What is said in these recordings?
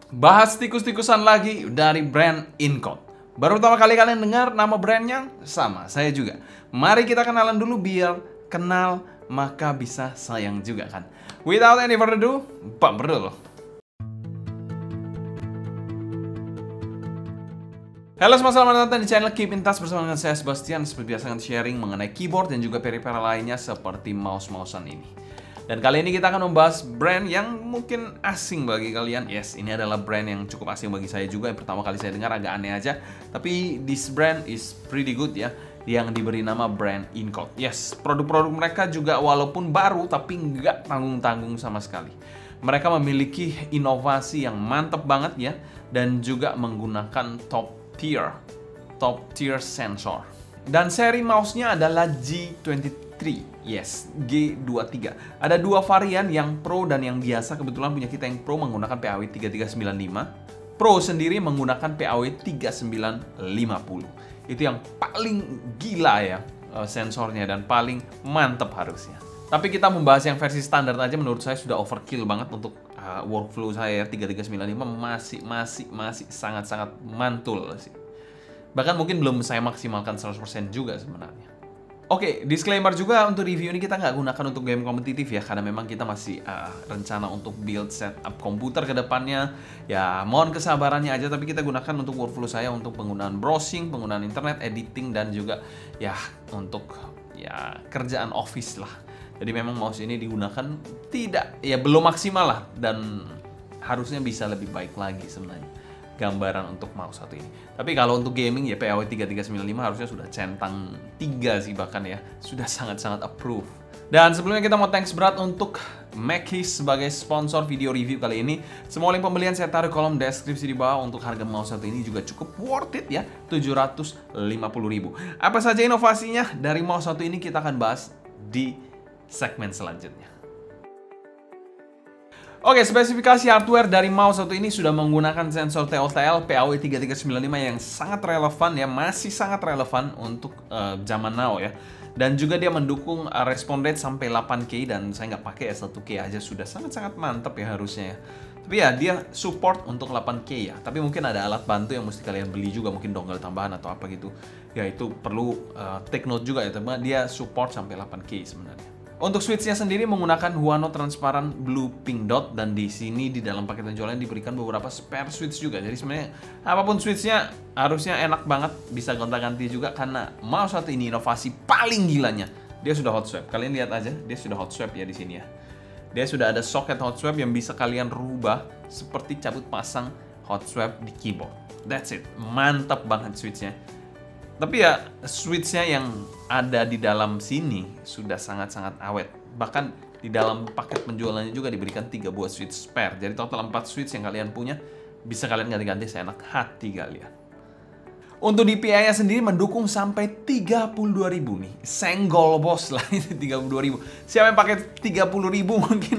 Bahas tikus-tikusan lagi dari brand Incode. Baru pertama kali kalian dengar nama brandnya? Sama, saya juga. Mari kita kenalan dulu biar kenal maka bisa sayang juga kan. Without any further ado, bumper dulu. Halo semua, selamat datang di channel Keep in Touch bersama dengan saya Sebastian. Seperti biasa akan sharing mengenai keyboard dan juga peripheral lainnya seperti mouse-mousean ini. Dan kali ini kita akan membahas brand yang mungkin asing bagi kalian. Yes, ini adalah brand yang cukup asing bagi saya juga. Yang pertama kali saya dengar agak aneh aja. Tapi this brand is pretty good ya. Yang diberi nama brand Incode. Yes, produk-produk mereka juga walaupun baru tapi nggak tanggung-tanggung sama sekali. Mereka memiliki inovasi yang mantep banget ya. Dan juga menggunakan top tier sensor. Dan seri mouse-nya adalah G23. Yes, G23. Ada dua varian, yang Pro dan yang biasa. Kebetulan punya kita yang Pro menggunakan PAW 3395. Pro sendiri menggunakan PAW 3950. Itu yang paling gila ya sensornya dan paling mantep harusnya. Tapi kita membahas yang versi standar aja, menurut saya sudah overkill banget untuk workflow saya. 3395 masih sangat-sangat mantul sih. Bahkan mungkin belum saya maksimalkan 100% juga sebenarnya. Oke, disclaimer juga untuk review ini kita nggak gunakan untuk game kompetitif ya, karena memang kita masih rencana untuk build setup komputer ke depannya. Ya, mohon kesabarannya aja, tapi kita gunakan untuk workflow saya untuk penggunaan browsing, penggunaan internet, editing, dan juga ya untuk ya kerjaan office lah. Jadi memang mouse ini digunakan belum maksimal lah, dan harusnya bisa lebih baik lagi sebenarnya gambaran untuk mouse satu ini. Tapi kalau untuk gaming ya PAW 3395 harusnya sudah centang 3 sih bahkan ya. Sudah sangat-sangat approve. Dan sebelumnya kita mau thanks berat untuk Mackeys sebagai sponsor video review kali ini. Semua link pembelian saya taruh kolom deskripsi di bawah. Untuk harga mouse satu ini juga cukup worth it ya, 750.000. Apa saja inovasinya dari mouse satu ini kita akan bahas di segmen selanjutnya. Oke, spesifikasi hardware dari mouse satu ini sudah menggunakan sensor TOTL PAW 3395 yang sangat relevan ya, masih sangat relevan untuk zaman now ya. Dan juga dia mendukung respon rate sampai 8K, dan saya nggak pakai S1K aja sudah sangat-sangat mantap ya harusnya ya. Tapi ya dia support untuk 8K ya, tapi mungkin ada alat bantu yang mesti kalian beli juga, mungkin dongle tambahan atau apa gitu. Ya itu perlu take note juga ya, teman. Dia support sampai 8K sebenarnya. Untuk switch-nya sendiri menggunakan Huano Transparent Blue Pink Dot, dan di sini di dalam paket penjualan diberikan beberapa spare switch juga. Jadi sebenarnya apapun switch-nya harusnya enak banget, bisa gonta-ganti juga, karena mouse satu ini inovasi paling gilanya. Dia sudah hot swap. Kalian lihat aja, dia sudah hot swap ya di sini ya. Dia sudah ada socket hot swap yang bisa kalian rubah seperti cabut pasang hot swap di keyboard. That's it. Mantap banget switch-nya. Tapi ya switch-nya yang ada di dalam sini sudah sangat-sangat awet. Bahkan di dalam paket penjualannya juga diberikan 3 buah switch spare. Jadi total 4 switch yang kalian punya bisa kalian ganti-ganti seenak hati kalian. Untuk DPI-nya sendiri mendukung sampai 32.000 nih. Senggol bos lah ini 32.000. Siapa yang pakai 30.000 mungkin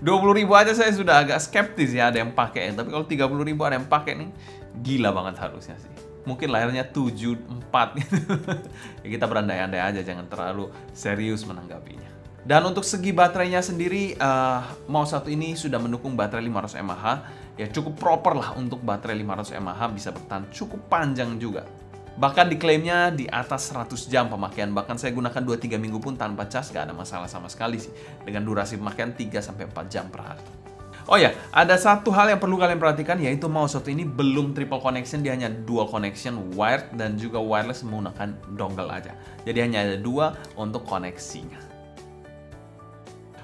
20.000 aja saya sudah agak skeptis ya ada yang pakai. Tapi kalau 30.000 ada yang pakai nih, gila banget harusnya sih. Mungkin lahirnya 74 gitu. Ya kita berandai-andai aja, jangan terlalu serius menanggapinya. Dan untuk segi baterainya sendiri, mouse satu ini sudah mendukung baterai 500 mAh. Ya cukup proper lah untuk baterai 500 mAh, bisa bertahan cukup panjang juga. Bahkan diklaimnya di atas 100 jam pemakaian. Bahkan saya gunakan 2-3 minggu pun tanpa cas, gak ada masalah sama sekali sih. Dengan durasi pemakaian 3-4 jam per hari. Oh ya, ada satu hal yang perlu kalian perhatikan, yaitu mouse satu ini belum triple connection, dia hanya dual connection, wired dan juga wireless menggunakan dongle aja. Jadi hanya ada 2 untuk koneksinya.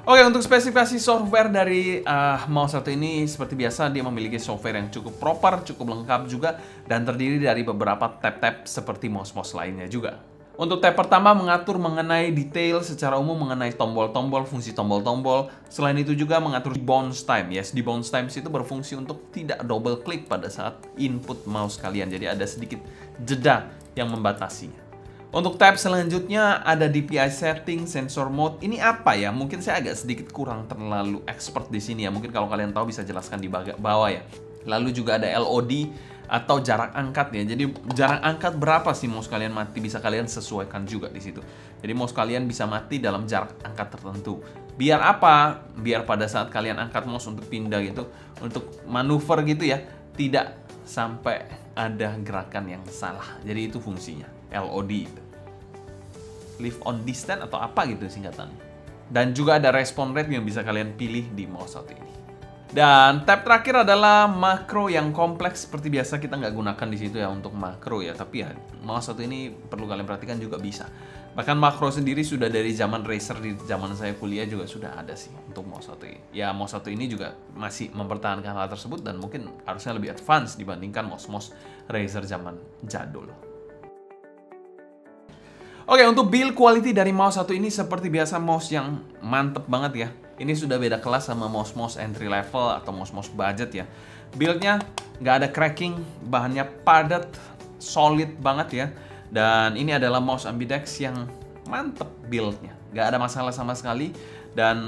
Oke, untuk spesifikasi software dari mouse satu ini seperti biasa dia memiliki software yang cukup proper, cukup lengkap juga, dan terdiri dari beberapa tab-tab seperti mouse-mouse lainnya juga. Untuk tab pertama mengatur mengenai detail secara umum mengenai tombol-tombol, fungsi tombol-tombol. Selain itu juga mengatur bounce time. Yes, di bounce time itu berfungsi untuk tidak double klik pada saat input mouse kalian. Jadi ada sedikit jeda yang membatasinya. Untuk tab selanjutnya ada DPI setting, sensor mode. Ini apa ya? Mungkin saya agak sedikit kurang terlalu expert di sini ya. Mungkin kalau kalian tahu bisa jelaskan di bawah ya. Lalu juga ada LOD atau jarak angkat ya. Jadi jarak angkat berapa sih mouse kalian mati, bisa kalian sesuaikan juga di situ. Jadi mouse kalian bisa mati dalam jarak angkat tertentu. Biar apa? Biar pada saat kalian angkat mouse untuk pindah gitu, untuk manuver gitu ya, tidak sampai ada gerakan yang salah. Jadi itu fungsinya, LOD itu. Leave on distance atau apa gitu singkatannya. Dan juga ada respon rate yang bisa kalian pilih di mouse satu ini. Dan tab terakhir adalah makro yang kompleks. Seperti biasa kita nggak gunakan di situ ya untuk makro ya. Tapi ya mouse satu ini perlu kalian perhatikan juga bisa. Bahkan makro sendiri sudah dari zaman Razer, di zaman saya kuliah juga sudah ada sih untuk mouse satu ini. Ya mouse satu ini juga masih mempertahankan hal tersebut dan mungkin harusnya lebih advance dibandingkan mouse-mouse Razer zaman jadul. Oke, untuk build quality dari mouse satu ini seperti biasa mouse yang mantep banget ya. Ini sudah beda kelas sama mouse-mouse entry level atau mouse-mouse budget ya. Buildnya nggak ada cracking, bahannya padat, solid banget ya. Dan ini adalah mouse ambidex yang mantep buildnya, nggak ada masalah sama sekali. Dan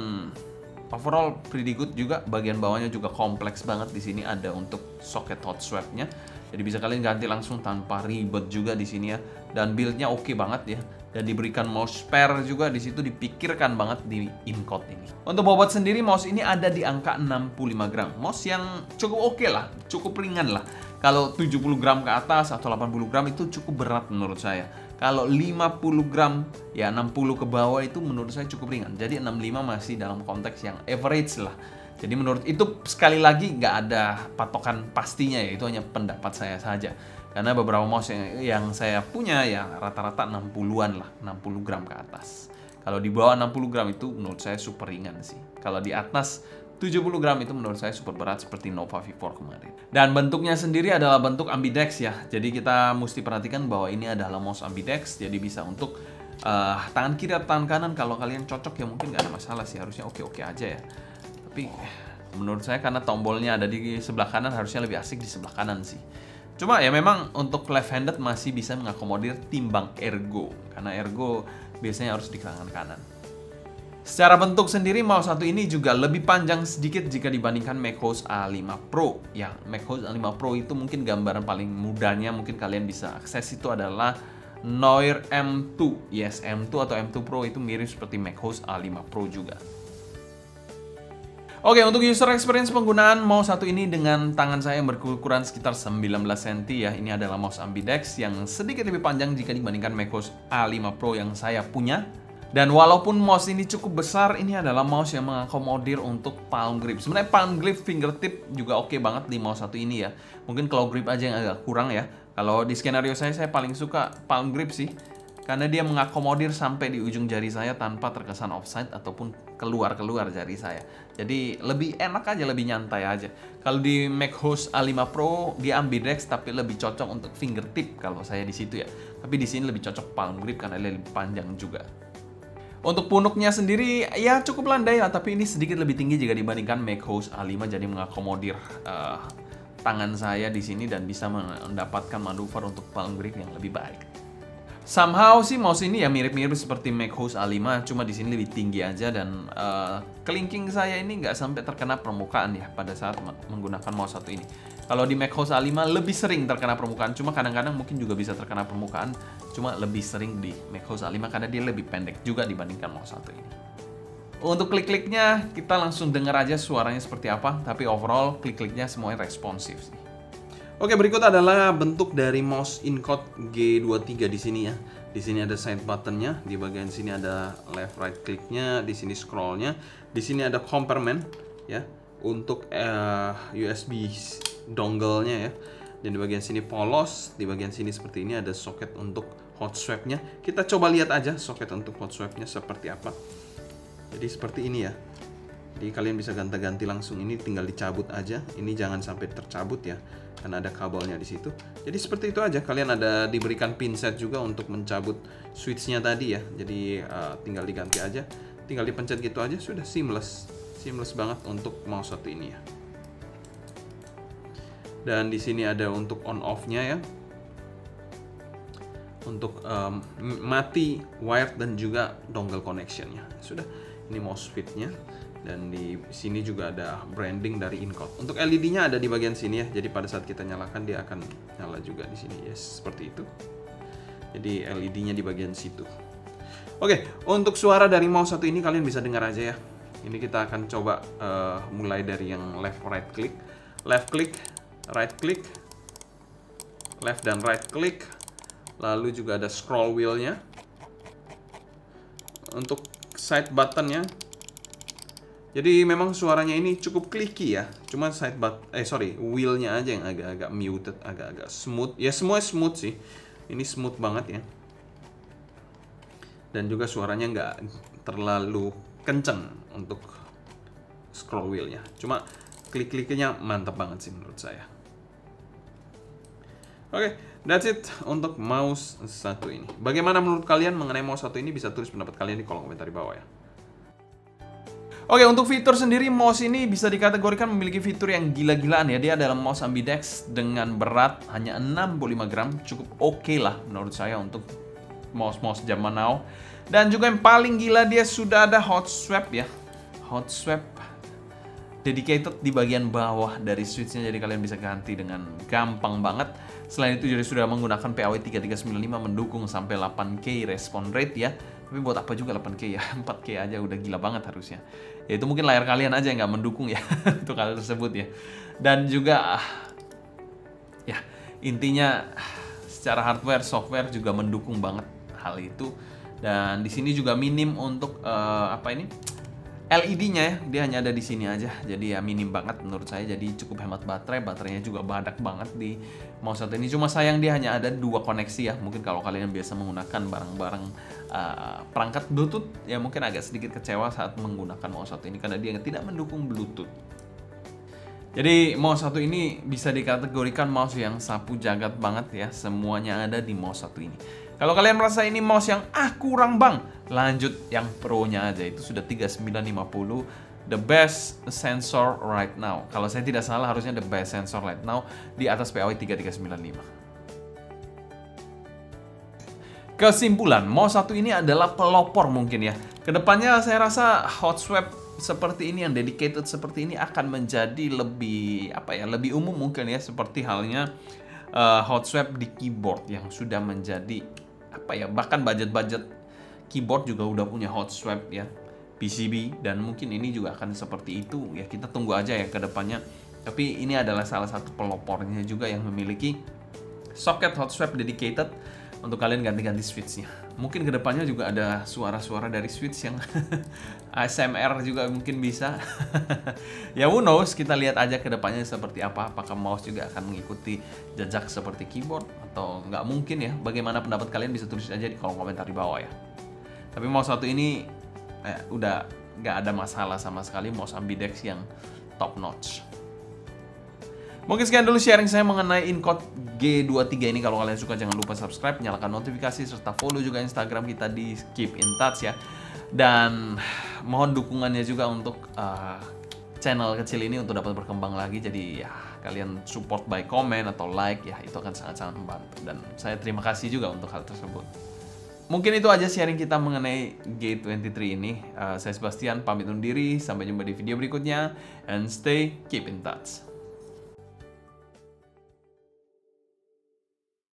overall pretty good juga. Bagian bawahnya juga kompleks banget. Di sini ada untuk socket hot swap-nya. Jadi bisa kalian ganti langsung tanpa ribet juga di sini ya. Dan build-nya oke banget ya. Dan diberikan mouse spare juga di situ, dipikirkan banget di Incode ini. Untuk bobot sendiri mouse ini ada di angka 65 gram. Mouse yang cukup oke lah, cukup ringan lah. Kalau 70 gram ke atas atau 80 gram itu cukup berat menurut saya. Kalau 50 gram, ya 60 ke bawah itu menurut saya cukup ringan. Jadi 65 masih dalam konteks yang average lah. Jadi menurut itu sekali lagi nggak ada patokan pastinya ya, itu hanya pendapat saya saja. Karena beberapa mouse yang saya punya ya rata-rata 60-an lah, 60 gram ke atas. Kalau di bawah 60 gram itu menurut saya super ringan sih. Kalau di atas 70 gram itu menurut saya super berat seperti Nova V4 kemarin. Dan bentuknya sendiri adalah bentuk ambidex ya. Jadi kita mesti perhatikan bahwa ini adalah mouse ambidex. Jadi bisa untuk tangan kiri atau tangan kanan. Kalau kalian cocok ya mungkin nggak ada masalah sih. Harusnya oke-oke aja ya. Tapi menurut saya karena tombolnya ada di sebelah kanan, harusnya lebih asik di sebelah kanan sih. Cuma ya memang untuk left-handed masih bisa mengakomodir timbang Ergo. Karena Ergo biasanya harus di tangan kanan. Secara bentuk sendiri mouse satu ini juga lebih panjang sedikit jika dibandingkan MacOS A5 Pro. Ya, MacOS A5 Pro itu mungkin gambaran paling mudahnya mungkin kalian bisa akses itu adalah Noir M2. Yes, M2 atau M2 Pro itu mirip seperti MacOS A5 Pro juga. Oke, untuk user experience penggunaan mouse satu ini dengan tangan saya yang berukuran sekitar 19 cm ya. Ini adalah mouse ambidex yang sedikit lebih panjang jika dibandingkan MacOS A5 Pro yang saya punya. Dan walaupun mouse ini cukup besar, ini adalah mouse yang mengakomodir untuk palm grip. Sebenarnya palm grip, fingertip juga oke banget di mouse satu ini ya. Mungkin claw grip aja yang agak kurang ya. Kalau di skenario saya paling suka palm grip sih. Karena dia mengakomodir sampai di ujung jari saya tanpa terkesan offside ataupun keluar jari saya. Jadi lebih enak aja, lebih nyantai aja. Kalau di MacOS A5 Pro dia ambidex tapi lebih cocok untuk fingertip kalau saya di situ ya. Tapi di sini lebih cocok palm grip karena dia lebih panjang juga. Untuk punuknya sendiri ya cukup landai lah, tapi ini sedikit lebih tinggi jika dibandingkan MacOS A5, jadi mengakomodir tangan saya di sini dan bisa mendapatkan manuver untuk palm grip yang lebih baik. Somehow sih mouse ini ya mirip-mirip seperti MacOS A5, cuma di sini lebih tinggi aja dan kelingking saya ini nggak sampai terkena permukaan ya pada saat menggunakan mouse satu ini. Kalau di MacOS A5 lebih sering terkena permukaan, cuma kadang-kadang mungkin juga bisa terkena permukaan, cuma lebih sering di MacOS A5 karena dia lebih pendek juga dibandingkan mouse satu ini. Untuk klik-kliknya kita langsung dengar aja suaranya seperti apa, tapi overall klik-kliknya semuanya responsif sih. Oke, berikut adalah bentuk dari mouse Incode G23 di sini ya. Di sini ada side buttonnya, di bagian sini ada left right clicknya, di sini scrollnya, di sini ada compartment ya untuk USB dongle-nya ya. Dan di bagian sini polos, di bagian sini seperti ini ada soket untuk hot swap-nya. Kita coba lihat aja soket untuk hot swap-nya seperti apa. Jadi seperti ini ya. Jadi kalian bisa ganti-ganti langsung, ini tinggal dicabut aja. Ini jangan sampai tercabut ya, karena ada kabelnya di situ. Jadi seperti itu aja. Kalian ada diberikan pinset juga untuk mencabut switch-nya tadi ya. Jadi tinggal diganti aja, tinggal dipencet gitu aja, sudah seamless banget untuk mouse satu ini ya. Dan di sini ada untuk on off-nya ya, untuk mati, wired dan juga dongle connection-nya. Sudah, ini mouse fit-nya. Dan di sini juga ada branding dari Incode. Untuk LED-nya ada di bagian sini ya. Jadi pada saat kita nyalakan dia akan nyala juga di sini. Yes, seperti itu. Jadi LED-nya di bagian situ. Oke, untuk suara dari mouse satu ini kalian bisa dengar aja ya. Ini kita akan coba mulai dari yang left click, right click, left dan right click. Lalu juga ada scroll wheel-nya. Untuk side button-nya, jadi memang suaranya ini cukup clicky ya. Cuma wheel-nya aja yang agak-agak muted, agak-agak smooth. Ya semua smooth sih. Ini smooth banget ya. Dan juga suaranya nggak terlalu kenceng untuk scroll wheel-nya. Cuma klik-kliknya mantap banget sih menurut saya. Oke, that's it untuk mouse satu ini. Bagaimana menurut kalian mengenai mouse satu ini? Bisa tulis pendapat kalian di kolom komentar di bawah ya. Oke, untuk fitur sendiri, mouse ini bisa dikategorikan memiliki fitur yang gila-gilaan ya. Dia adalah mouse ambidex dengan berat hanya 65 gram. Cukup oke lah menurut saya untuk mouse-mouse zaman now. Dan juga yang paling gila, dia sudah ada hot swap ya. Hot swap dedicated di bagian bawah dari switch-nya, jadi kalian bisa ganti dengan gampang banget. Selain itu juga sudah menggunakan PAW 3395 mendukung sampai 8K respon rate ya. Tapi buat apa juga 8K ya, 4K aja udah gila banget harusnya. Ya itu mungkin layar kalian aja yang nggak mendukung ya untuk hal tersebut ya. Dan juga ya intinya secara hardware, software juga mendukung banget hal itu. Dan di sini juga minim untuk LED-nya ya, dia hanya ada di sini aja, jadi ya minim banget menurut saya, jadi cukup hemat baterainya juga badak banget di mouse satu ini. Cuma sayang dia hanya ada 2 koneksi ya, mungkin kalau kalian biasa menggunakan barang-barang perangkat Bluetooth ya mungkin agak sedikit kecewa saat menggunakan mouse satu ini karena dia tidak mendukung Bluetooth. Jadi mouse satu ini bisa dikategorikan mouse yang sapu jagat banget ya, semuanya ada di mouse satu ini. Kalau kalian merasa ini mouse yang kurang bang, lanjut yang Pro-nya aja, itu sudah 3950, the best sensor right now. Kalau saya tidak salah harusnya the best sensor right now di atas PAW 3395. Kesimpulan, mouse satu ini adalah pelopor mungkin ya. Kedepannya saya rasa hot swap seperti ini yang dedicated seperti ini akan menjadi lebih lebih umum mungkin ya, seperti halnya hot swap di keyboard yang sudah menjadi bahkan budget keyboard juga udah punya hot swap ya, PCB, dan mungkin ini juga akan seperti itu ya, kita tunggu aja ya ke depannya. Tapi ini adalah salah satu pelopornya juga yang memiliki socket hot swap dedicated untuk kalian ganti-ganti switch-nya. Mungkin kedepannya juga ada suara-suara dari switch yang ASMR juga mungkin bisa. Ya who knows, kita lihat aja kedepannya seperti apa. Apakah mouse juga akan mengikuti jejak seperti keyboard atau nggak mungkin ya. Bagaimana pendapat kalian bisa tulis aja di kolom komentar di bawah ya. Tapi mouse satu ini udah nggak ada masalah sama sekali, mouse ambidex yang top notch. Mungkin sekian dulu sharing saya mengenai InCode G23 ini. Kalau kalian suka jangan lupa subscribe, nyalakan notifikasi, serta follow juga Instagram kita di Keep in Touch ya. Dan mohon dukungannya juga untuk channel kecil ini untuk dapat berkembang lagi. Jadi ya kalian support by comment atau like ya, itu akan sangat-sangat membantu. Dan saya terima kasih juga untuk hal tersebut. Mungkin itu aja sharing kita mengenai G23 ini. Saya Sebastian pamit undur diri, sampai jumpa di video berikutnya. And stay keep in touch.